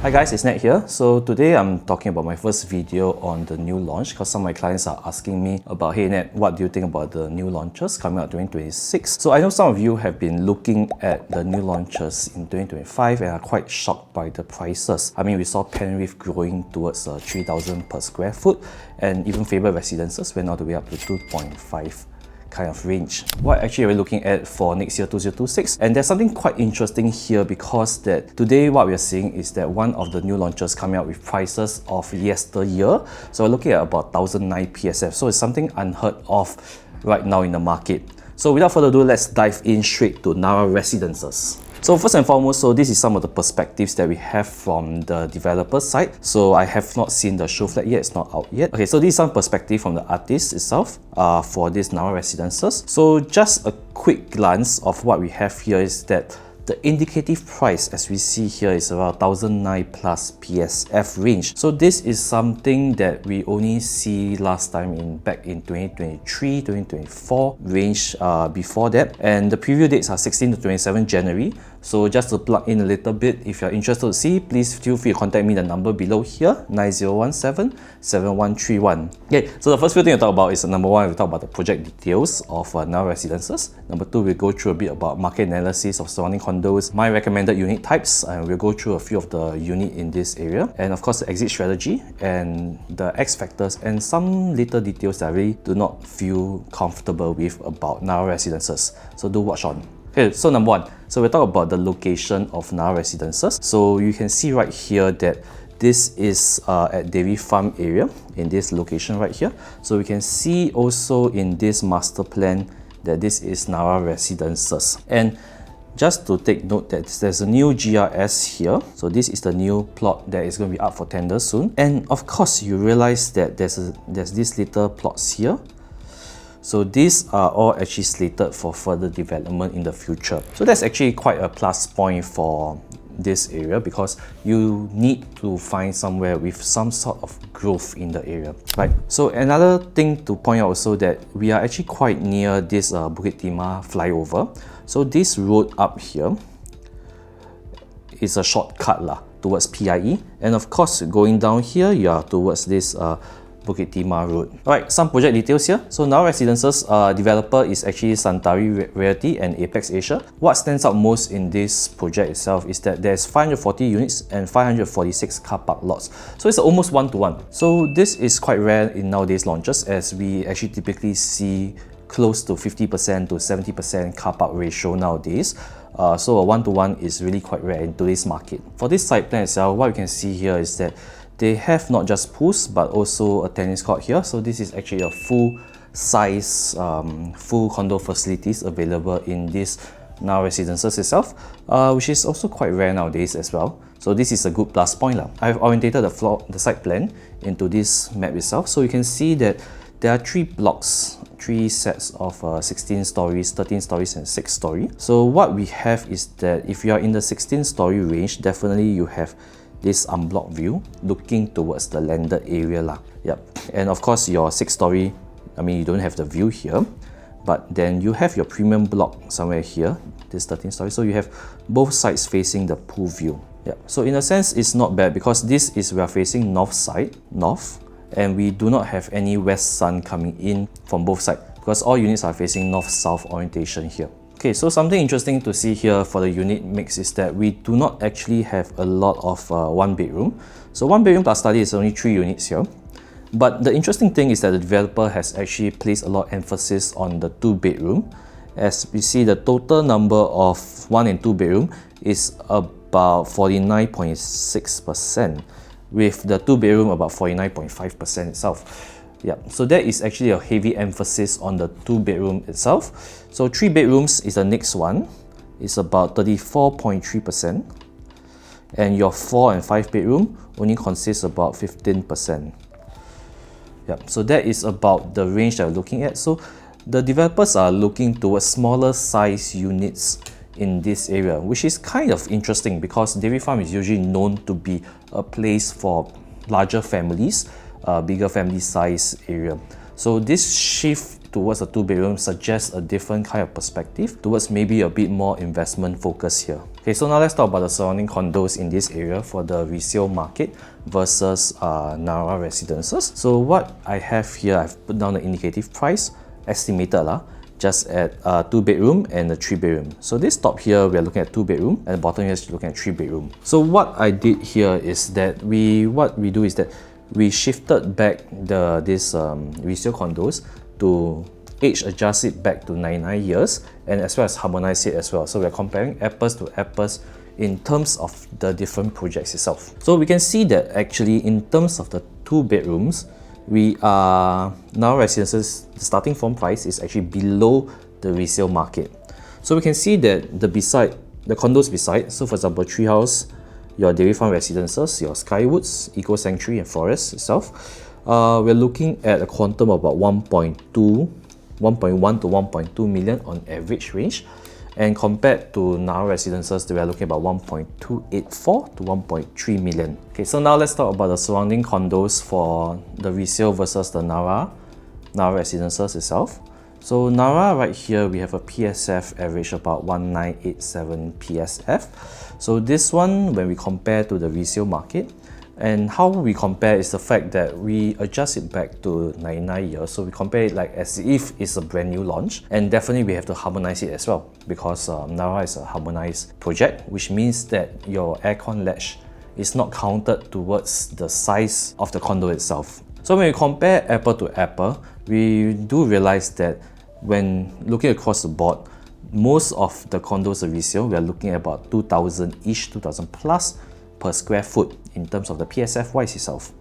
Hi guys, it's Nat here. So today I'm talking about my first video on the new launch because some of my clients are asking me about, hey Nat, what do you think about the new launches coming out 2026? So I know some of you have been looking at the new launches in 2025 and are quite shocked by the prices. I mean, we saw Penrith growing towards 3,000 per square foot, and even Faber Residences went all the way up to 2.5 kind of range. What actually are we looking at for next year, 2026? And there's something quite interesting here because that today what we are seeing is that one of the new launches coming out with prices of yesteryear. So we're looking at about 9xx PSF. So it's something unheard of right now in the market. So without further ado, let's dive in straight to Narra Residences. So first and foremost, so this is some of the perspectives that we have from the developer side. So I have not seen the show flat yet, it's not out yet. Okay, so this is some perspective from the artist itself for this Narra Residences. So just a quick glance of what we have here is that the indicative price, as we see here, is around 1,009 plus PSF range. So this is something that we only see last time back in 2023, 2024 range before that. And the preview dates are 16 to 27 January. So just to plug in a little bit, if you're interested to see, please feel free to contact me, the number below here, 9017-7131. Okay, so the first few things to talk about is number one, we talk about the project details of Narra Residences. Number two, we go through a bit about market analysis of surrounding condos, my recommended unit types, and we'll go through a few of the unit in this area, and of course the exit strategy and the X factors and some little details that I really do not feel comfortable with about Narra Residences. So do watch on. Okay, so number one, so we'll talk about the location of Narra Residences. So you can see right here that this is at Dairy Farm area in this location right here. So we can see also in this master plan that this is Narra Residences. And just to take note that there's a new GRS here. So this is the new plot that is going to be up for tender soon. And of course, you realize that there's these little plots here. So these are all actually slated for further development in the future. So that's actually quite a plus point for this area because you need to find somewhere with some sort of growth in the area, right? So another thing to point out also that we are actually quite near this Bukit Timah flyover. So this road up here is a shortcut towards PIE, and of course going down here you are towards this Bukit Timah Road. Alright, some project details here. So Narra Residences developer is actually Santari Realty and Apex Asia. What stands out most in this project itself is that there's 540 units and 546 car park lots. So it's almost one-to-one. So this is quite rare in nowadays launches, as we actually typically see close to 50% to 70% car park ratio nowadays. So a one-to-one is really quite rare in today's market. For this site plan itself, what you can see here is that they have not just pools but also a tennis court here. So this is actually a full size, full condo facilities available in this Narra Residences itself, which is also quite rare nowadays as well. So this is a good plus point. I've orientated the site plan into this map itself. So you can see that there are three blocks, three sets of 16 stories, 13 stories and 6 story. So what we have is that if you are in the 16 story range, definitely you have this unblocked view looking towards the landed area Yep. And of course your 6 story, I mean you don't have the view here, but then you have your premium block somewhere here, this 13 story. So you have both sides facing the pool view. Yep. So in a sense it's not bad because this is we are facing north side, north, and we do not have any west sun coming in from both sides because all units are facing north-south orientation here. Okay, so something interesting to see here for the unit mix is that we do not actually have a lot of one bedroom. So one bedroom plus study is only 3 units here. But the interesting thing is that the developer has actually placed a lot of emphasis on the 2 bedroom. As we see, the total number of 1 and 2 bedroom is about 49.6%, with the 2 bedroom about 49.5% itself. Yeah, so that is actually a heavy emphasis on the 2 bedroom itself. So 3 bedrooms is the next one. It's about 34.3%. And your 4 and 5 bedroom only consists about 15%. Yeah, so that is about the range that we're looking at. So the developers are looking towards smaller size units in this area, which is kind of interesting because Dairy Farm is usually known to be a place for larger families, bigger family size area. So this shift towards a 2-bedroom suggests a different kind of perspective towards maybe a bit more investment focus here. Okay, so now let's talk about the surrounding condos in this area for the resale market versus Narra Residences. So what I have here, I've put down the indicative price, estimated just at a 2-bedroom and a 3-bedroom. So this top here, we are looking at 2-bedroom, and the bottom here is looking at 3-bedroom. So what I did here is that we shifted back this resale condos to age adjust it back to 99 years, and as well as harmonize it as well. So we're comparing apples to apples in terms of the different projects itself. So we can see that actually in terms of the 2 bedrooms, Narra Residences, the starting form price is actually below the resale market. So we can see that the condos beside, so for example, Treehouse, your Dairy Farm Residences, your Skywoods, Eco Sanctuary and Forest itself, we're looking at a quantum of about 1.1 to 1.2 million on average range. And compared to Narra Residences, we are looking about 1.284 to 1.3 million. Okay, so now let's talk about the surrounding condos for the resale versus the Narra Residences itself. So Narra right here, we have a PSF average about 9xx PSF. So this one, when we compare to the resale market, and how we compare is the fact that we adjust it back to 99 years. So we compare it like as if it's a brand new launch, and definitely we have to harmonize it as well, because Narra is a harmonized project, which means that your aircon latch is not counted towards the size of the condo itself. So when we compare apple to apple, we do realize that when looking across the board, most of the condos are resale, we are looking at about 2,000-ish, 2,000 plus per square foot in terms of the PSF wise itself.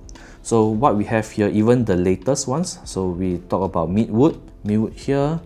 So what we have here, even the latest ones, so we talk about Midwood here,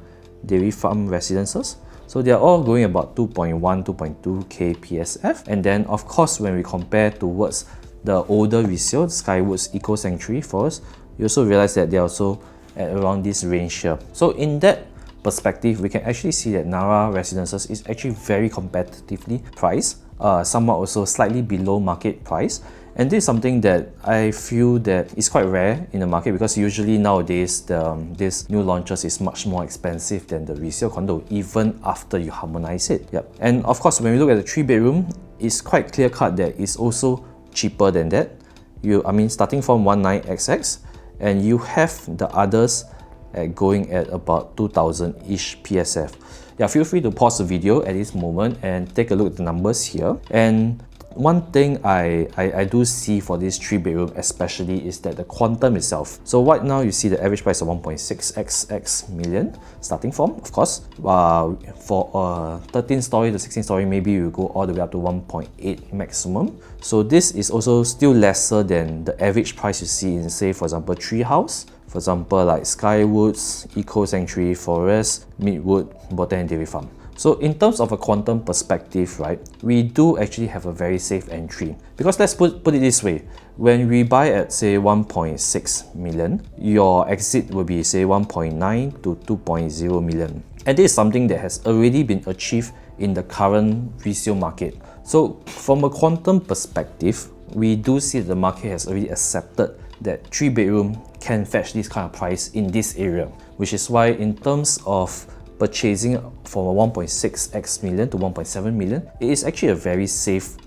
Dairy Farm Residences. So they are all going about 2.1, 2.2k PSF. And then of course, when we compare towards the older resale, Skywoods, Eco Sanctuary, Forest, you also realize that they are also at around this range here. So in that perspective, we can actually see that Narra Residences is actually very competitively priced, somewhat also slightly below market price. And this is something that I feel that is quite rare in the market, because usually nowadays this new launches is much more expensive than the resale condo, even after you harmonize it. Yep. And of course, when we look at the 3-bedroom, it's quite clear cut that it's also cheaper than that. Starting from 9xx, and you have the others going at about 2,000-ish PSF. Yeah, feel free to pause the video at this moment and take a look at the numbers here. And one thing I do see for this 3-bedroom especially is that the quantum itself. So right now you see the average price of 1.6xx million starting from, of course. For 13-story to 16-story, maybe you go all the way up to 1.8 maximum. So this is also still lesser than the average price you see in, say, for example, Treehouse. For example, like Skywoods, Eco Sanctuary, Forest, Midwood, Botany and Dairy Farm. So in terms of a quantum perspective, right, we do actually have a very safe entry. Because let's put it this way, when we buy at say 1.6 million, your exit will be say 1.9 to 2.0 million. And this is something that has already been achieved in the current resale market. So from a quantum perspective, we do see that the market has already accepted that 3-bedroom can fetch this kind of price in this area, which is why in terms of purchasing from a 1.6x million to 1.7 million, it is actually a very safe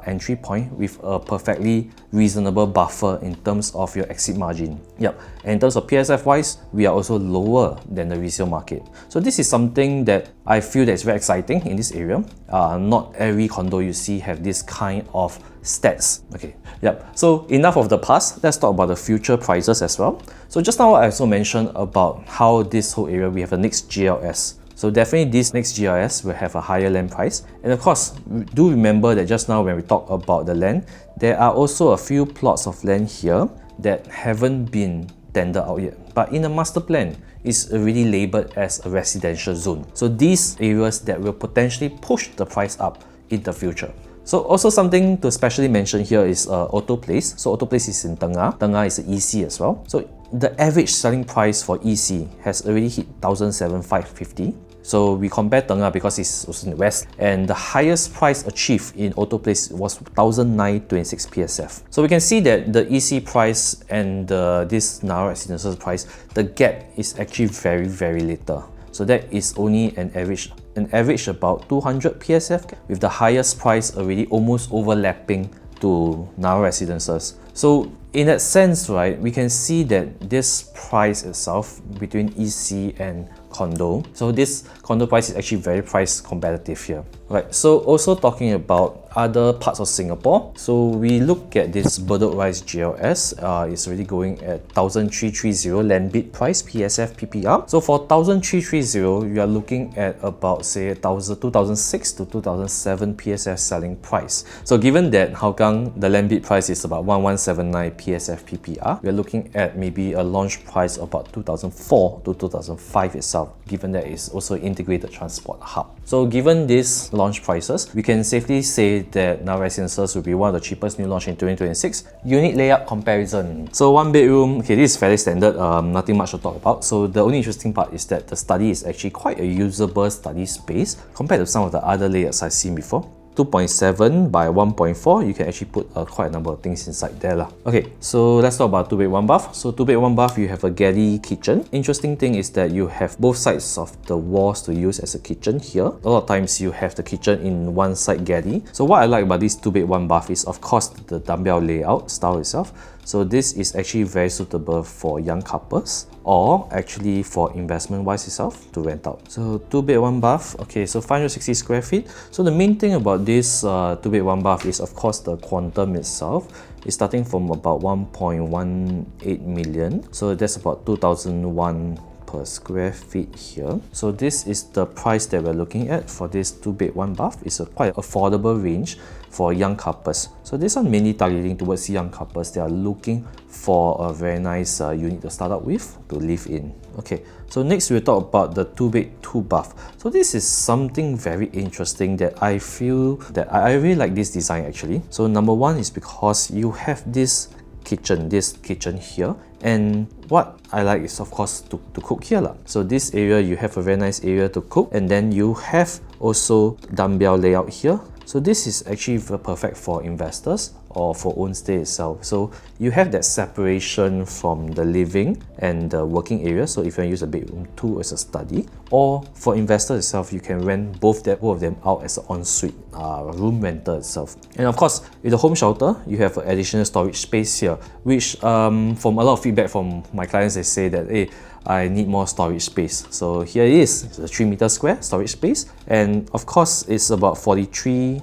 entry point with a perfectly reasonable buffer in terms of your exit margin. Yep. And in terms of PSF wise, we are also lower than the resale market. So this is something that I feel that is very exciting in this area. Not every condo you see have this kind of stats. Okay, yep. So enough of the past, let's talk about the future prices as well. So just now I also mentioned about how this whole area, we have a next GLS. So definitely this next GLS will have a higher land price. And of course, do remember that just now when we talk about the land, there are also a few plots of land here that haven't been tendered out yet. But in the master plan, it's already labeled as a residential zone. So these areas that will potentially push the price up in the future. So also something to specially mention here is Auto Place. So Auto Place is in Tengah. Tengah is an EC as well. So the average selling price for EC has already hit 1,750. So we compare Tengah because it's also in the west, and the highest price achieved in Auto Place was 9xx PSF. So we can see that the EC price and this Narra Residences price, the gap is actually very little. So that is only an average about 200 PSF, with the highest price already almost overlapping to Narra Residences. So in that sense, right, we can see that this price itself between EC and condo, so this condo price is actually very price competitive here. Right, so also talking about other parts of Singapore, so we look at this Bedok Rise GLS, it's already going at 1330 land bid price PSF PPR. So for 1330, you are looking at about say 2006 to 2007 PSF selling price. So given that Hougang, the land bid price is about 1179 PSF PPR, we are looking at maybe a launch price about 2004 to 2005 itself, given that it's also integrated transport hub. So given these launch prices, we can safely say that Narra Residences will be one of the cheapest new launch in 2026. Unit layout comparison. So one bedroom, okay, this is fairly standard, nothing much to talk about. So the only interesting part is that the study is actually quite a usable study space compared to some of the other layouts I've seen before. 2.7 by 1.4, you can actually put quite a number of things inside there lah. Okay, so let's talk about 2 bed 1 bath. So 2 bed 1 bath, you have a galley kitchen. Interesting thing is that you have both sides of the walls to use as a kitchen here. A lot of times you have the kitchen in one side galley. So what I like about this 2 bed 1 bath is of course the dumbbell layout style itself. So this is actually very suitable for young couples, or actually for investment wise itself to rent out. So 2 bed 1 bath, okay, so 560 square feet. So the main thing about this 2 bed 1 bath is of course the quantum itself. It's starting from about 1.18 million. So that's about 2001 per square feet here. So this is the price that we're looking at for this 2 bed 1 bath. It's a quite affordable range for young couples. So this one mainly targeting towards young couples. They are looking for a very nice unit to start out with to live in. Okay, so next we'll talk about the 2 bed 2 bath. So this is something very interesting that I feel that I really like this design actually. So number one is because you have this kitchen here, and what I like is of course to cook here lah. So this area you have a very nice area to cook, and then you have also dumbbell layout here. So this is actually perfect for investors or for own stay itself. So you have that separation from the living and the working area. So if you use a bedroom 2 as a study, or for investors itself, you can rent both of them out as an ensuite room rental itself. And of course, with the home shelter, you have an additional storage space here, which from a lot of feedback from my clients, they say that, hey, I need more storage space. So here it is, it's a 3 meter square storage space, and of course it's about 43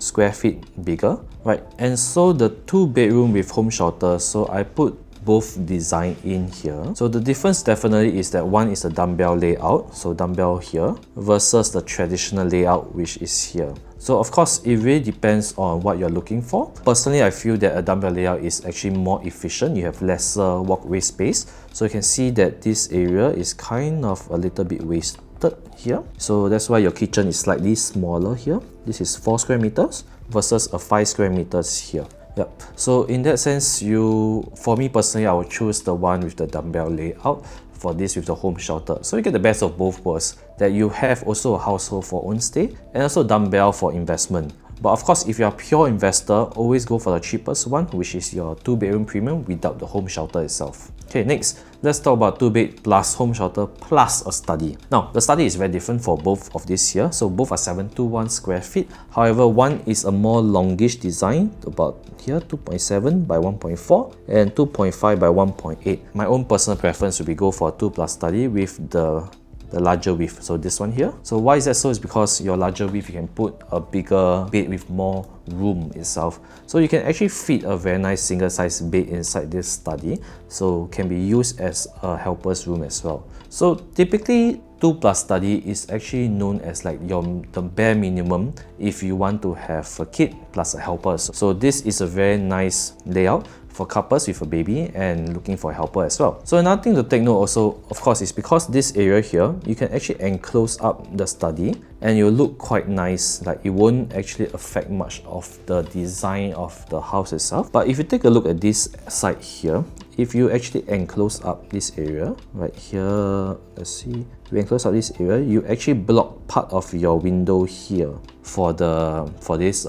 square feet bigger, right? And so the 2 bedroom with home shelter, so I put both design in here. So the difference definitely is that one is a dumbbell layout, so dumbbell here, versus the traditional layout which is here. So of course, it really depends on what you're looking for. Personally, I feel that a dumbbell layout is actually more efficient. You have lesser walkway space. So you can see that this area is kind of a little bit wasted here. So that's why your kitchen is slightly smaller here. This is 4 square meters versus a 5 square meters here. Yep. So in that sense, for me personally, I would choose the one with the dumbbell layout for this with the home shelter. So you get the best of both worlds, that you have also a household for own stay and also dumbbell for investment. But of course, if you're a pure investor, always go for the cheapest one, which is your 2 bedroom premium without the home shelter itself. Okay, next, let's talk about 2 bed plus home shelter plus a study. Now, the study is very different for both of these here. So both are 721 square feet. However, one is a more longish design, about here 2.7 by 1.4 and 2.5 by 1.8. My own personal preference would be go for a 2 plus study with the larger width, so this one here. So why is that so? Is because your larger width, you can put a bigger bed with more room itself. So you can actually fit a very nice single size bed inside this study, so can be used as a helper's room as well. So typically 2 plus study is actually known as like the bare minimum if you want to have a kid plus a helper. So this is a very nice layout for couples with a baby and looking for a helper as well. So another thing to take note also, of course, is because this area here, you can actually enclose up the study and it will look quite nice. Like it won't actually affect much of the design of the house itself. But if you take a look at this side here, if you actually enclose up this area right here, let's see, you enclose up this area, you actually block part of your window here for this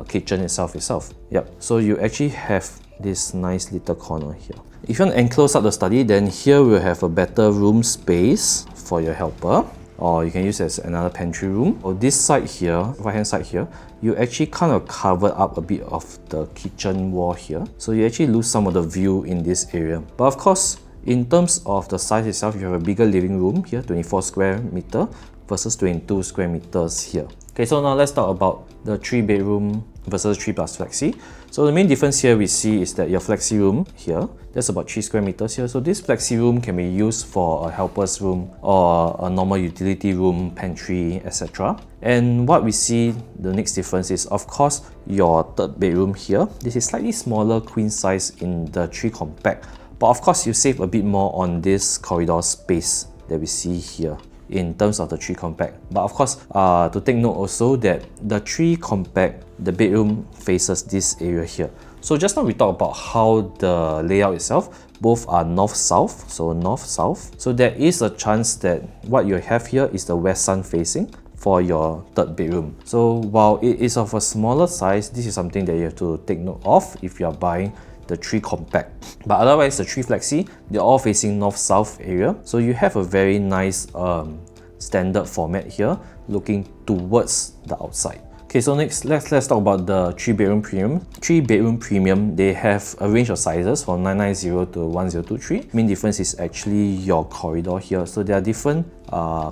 kitchen itself. Yep. So you actually have this nice little corner here. If you want to enclose up the study, then here we'll have a better room space for your helper, or you can use it as another pantry room. Or this side here, right hand side here, you actually kind of cover up a bit of the kitchen wall here, so you actually lose some of the view in this area. But of course, in terms of the size itself, you have a bigger living room here, 24 square meter versus 22 square meters here. Okay, so now let's talk about the 3-bedroom versus 3+ flexi. So the main difference here we see is that your flexi room here, that's about 3 square meters here. So this flexi room can be used for a helper's room or a normal utility room, pantry, etc. And what we see, the next difference is, of course, your 3rd bedroom here. This is slightly smaller queen size in the 3 compact, but of course you save a bit more on this corridor space that we see here in terms of the 3 compact. But of course, to take note also that the 3 compact, the bedroom faces this area here. So just now we talked about how the layout itself, both are north-south, so north-south. So there is a chance that what you have here is the west sun facing for your 3rd bedroom. So while it is of a smaller size, this is something that you have to take note of if you are buying the 3 compact. But otherwise, the 3 flexi, they're all facing north-south area. So you have a very nice standard format here, looking towards the outside. Okay, so next, let's talk about the 3-bedroom premium. 3-bedroom premium, they have a range of sizes from 990 to 1023. Main difference is actually your corridor here. So there are different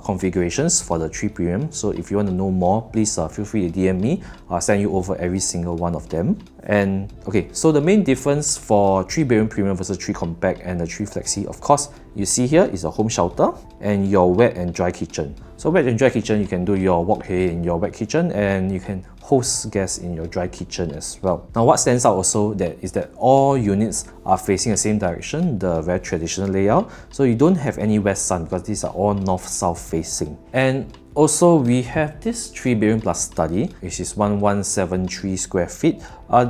configurations for the 3 premium. So if you want to know more, please feel free to DM me. I'll send you over every single one of them. And okay, so the main difference for 3-bedroom premium versus 3 compact and the 3 flexi, of course, you see here is a home shelter and your wet and dry kitchen. So wet and dry kitchen, you can do your wok hei in your wet kitchen and you can host guests in your dry kitchen as well. Now what stands out also is that all units are facing the same direction, the very traditional layout. So you don't have any west sun because these are all north-south facing. And also, we have this 3-bedroom plus study, which is 1173 square feet.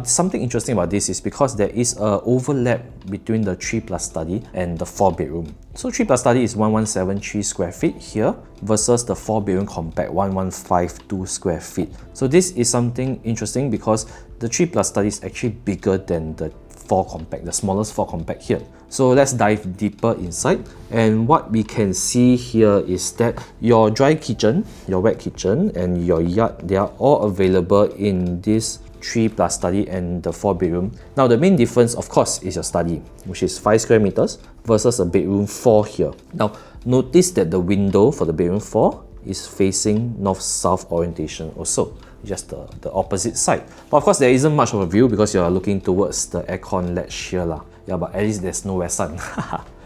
Something interesting about this is because there is an overlap between the 3+ study and the 4-bedroom. So 3+ study is 1173 square feet here versus the 4-bedroom compact 1152 square feet. So this is something interesting because the 3+ study is actually bigger than the 4 compact, the smallest 4 compact here. So let's dive deeper inside, and what we can see here is that your dry kitchen, your wet kitchen and your yard, they are all available in this 3+ study and the 4-bedroom. Now the main difference, of course, is your study, which is 5 square meters versus a bedroom 4 here. Now notice that the window for the bedroom 4 is facing north-south orientation also, just the opposite side. But of course, there isn't much of a view because you're looking towards the aircon ledge here lah. Yeah, but at least there's no west sun.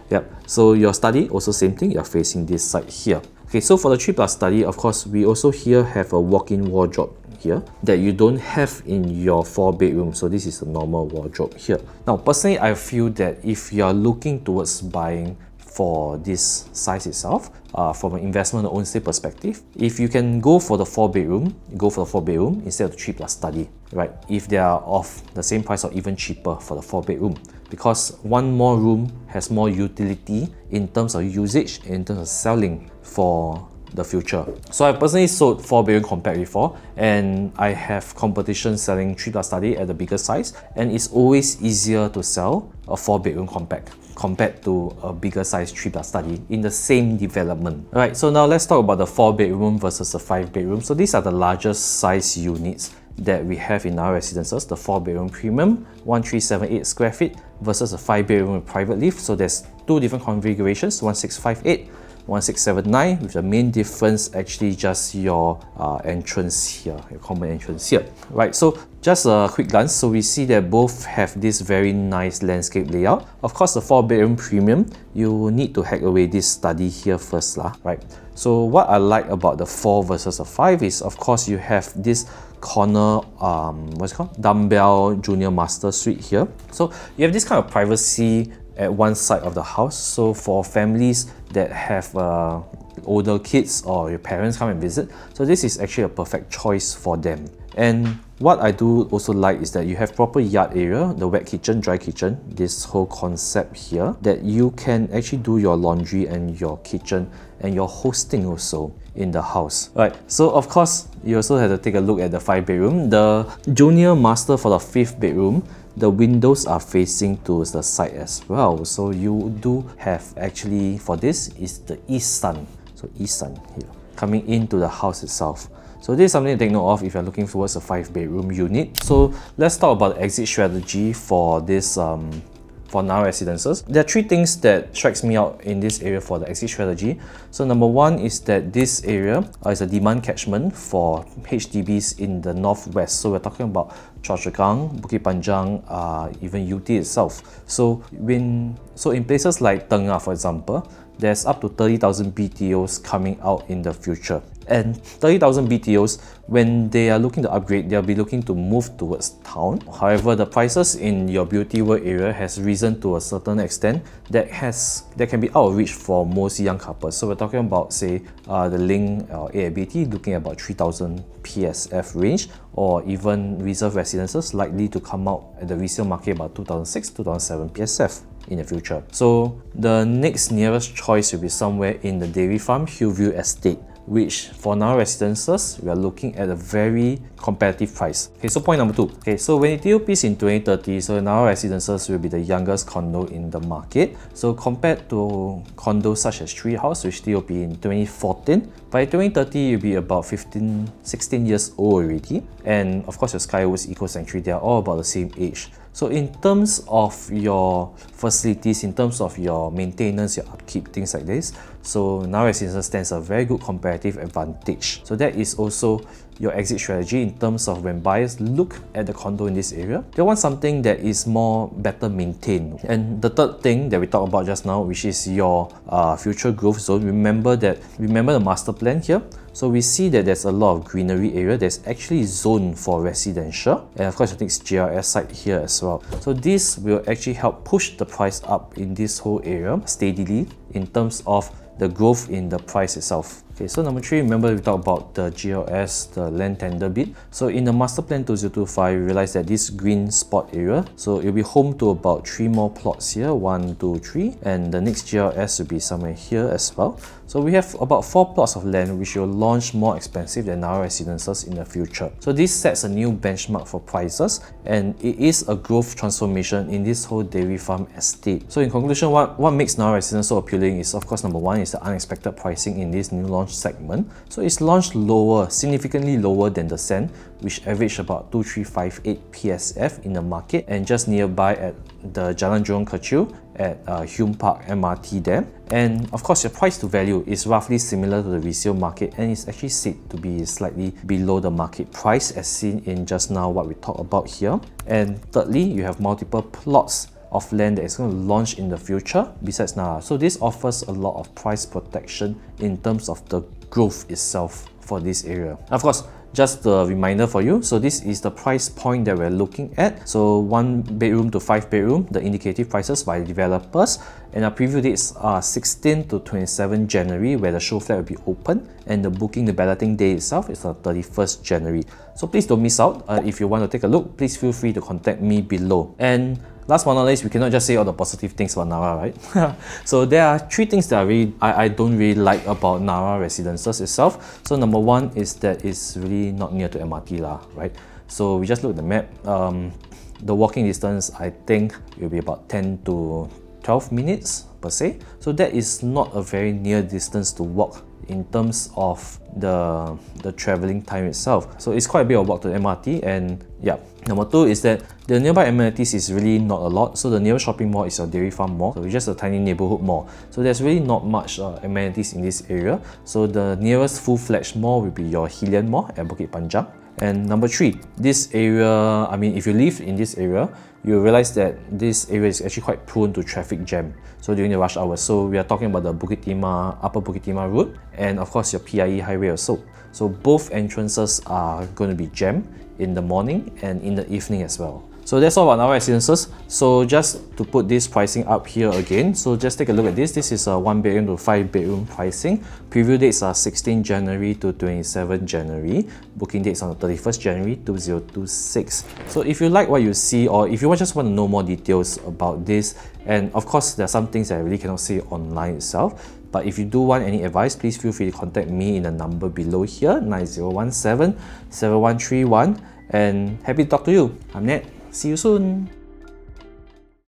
Yep. So your study, also same thing, you're facing this side here. Okay, so for the 3+ study, of course, we also here have a walk-in wardrobe here that you don't have in your 4-bedroom. So this is a normal wardrobe here. Now, personally, I feel that if you're looking towards buying for this size itself, from an investment or ownership perspective, if you can go for the 4-bedroom, go for the 4-bedroom instead of the 3+ study, right? If they are of the same price or even cheaper for the 4-bedroom, because one more room has more utility in terms of usage, in terms of selling for the future. So I personally sold 4-bedroom compact before, and I have competition selling 3+ study at the bigger size, and it's always easier to sell a 4-bedroom compact compared to a bigger size 3+ study in the same development. Alright, so now let's talk about the 4-bedroom versus the 5-bedroom. So these are the largest size units that we have in our residences, the 4-bedroom premium, 1378 square feet versus a 5-bedroom with private lift. So there's 2 different configurations, 1658, 1679, with the main difference actually just your entrance here, your common entrance here. Right, so just a quick glance, so we see that both have this very nice landscape layout. Of course, the 4-bedroom premium, you need to hack away this study here first lah, right? So what I like about the 4 versus the 5 is, of course, you have this corner, what's it called? Dumbbell Junior Master Suite here. So you have this kind of privacy at one side of the house. So for families that have older kids or your parents come and visit, so this is actually a perfect choice for them. And what I do also like is that you have proper yard area, the wet kitchen, dry kitchen, this whole concept here, that you can actually do your laundry and your kitchen and your hosting also in the house. Right, so of course, you also have to take a look at the 5-bedroom. The junior master for the 5th bedroom, the windows are facing towards the side as well. So you do have actually, for this, is the east sun. So east sun here, coming into the house itself. So this is something to take note of if you're looking towards a 5-bedroom unit. So let's talk about the exit strategy for this for Narra Residences. There are 3 things that strikes me out in this area for the exit strategy. So number 1 is that this area is a demand catchment for HDBs in the northwest. So we're talking about Choa Chu Kang, Bukit Panjang, even UT itself. So in places like Tengah, for example, there's up to 30,000 BTOs coming out in the future. And 30,000 BTOs, when they are looking to upgrade, they'll be looking to move towards town. However, the prices in your beauty world area has risen to a certain extent that can be out of reach for most young couples. So we're talking about, say, the Link or AIBT looking at about 3,000 PSF range, or even reserve residences likely to come out at the resale market about 2006, 2007 PSF in the future. So the next nearest choice will be somewhere in the dairy farm, Hillview Estate, which for Narra Residences, we are looking at a very competitive price. Okay, so point number 2. Okay, so when it TOPs in 2030, so Narra Residences will be the youngest condo in the market. So compared to condos such as Treehouse, which TOP in 2014, by 2030, you'll be about 16 years old already. And of course, your Skywoods, Eco Sanctuary, they are all about the same age. So in terms of your facilities, in terms of your maintenance, your upkeep, things like this, so Narra Residences stands a very good comparative advantage. So that is also your exit strategy in terms of when buyers look at the condo in this area, they want something that is better maintained. And the third thing that we talked about just now, which is your future growth zone, remember the master plan here. So we see that there's a lot of greenery area that's actually zoned for residential, and of course the next GRS site here as well. So this will actually help push the price up in this whole area steadily in terms of the growth in the price itself. Okay, so number 3, remember we talked about the GLS, the land tender bid. So in the master plan 2025, we realized that this green spot area, so it'll be home to about 3 more plots here, 1, 2, 3, and the next GLS will be somewhere here as well. So we have about 4 plots of land which will launch more expensive than Narra Residences in the future. So this sets a new benchmark for prices, and it is a growth transformation in this whole dairy farm estate. So in conclusion, what makes Narra Residences so appealing is, of course, number 1 is the unexpected pricing in this new launch segment. So it's launched lower, significantly lower than the Sen, which averaged about 2358 PSF in the market, and just nearby at the Jalan Jurong Kechil at Hume Park MRT there. And of course, your price to value is roughly similar to the resale market, and it's actually said to be slightly below the market price as seen in just now what we talked about here. And thirdly, you have multiple plots of land that is going to launch in the future besides Narra. So this offers a lot of price protection in terms of the growth itself for this area. Of course, just a reminder for you, so this is the price point that we're looking at. So 1 bedroom to 5 bedroom, the indicative prices by developers, and our preview dates are 16 to 27 January where the show flat will be open, and the balloting day itself is the 31st January. So please don't miss out. If you want to take a look, please feel free to contact me below. And last but not least, we cannot just say all the positive things about Narra, right? So there are 3 things that I don't really like about Narra Residences itself. So number 1 is that it's really not near to MRT lah, right? So we just look at the map. The walking distance, I think, will be about 10 to 12 minutes per se. So that is not a very near distance to walk in terms of the traveling time itself. So it's quite a bit of walk to the MRT. And yeah, number 2 is that the nearby amenities is really not a lot. So the nearest shopping mall is your Dairy Farm Mall, so it's just a tiny neighborhood mall. So there's really not much amenities in this area. So the nearest full-fledged mall will be your Hillian Mall at Bukit Panjang. And number 3, this area, I mean, if you live in this area, you realize that this area is actually quite prone to traffic jam. So during the rush hours, so we are talking about the Upper Bukit Timah route, and of course your PIE highway also. So both entrances are going to be jammed in the morning and in the evening as well. So that's all about Narra Residences. So just to put this pricing up here again, so just take a look at this. This is a 1 bedroom to 5 bedroom pricing. Preview dates are 16 January to 27 January. Booking dates on the 31st January 2026. So if you like what you see, or if you just want to know more details about this, and of course there are some things that I really cannot see online itself, but if you do want any advice, please feel free to contact me in the number below here, 9017 7131, and happy to talk to you. I'm Ned. See you soon.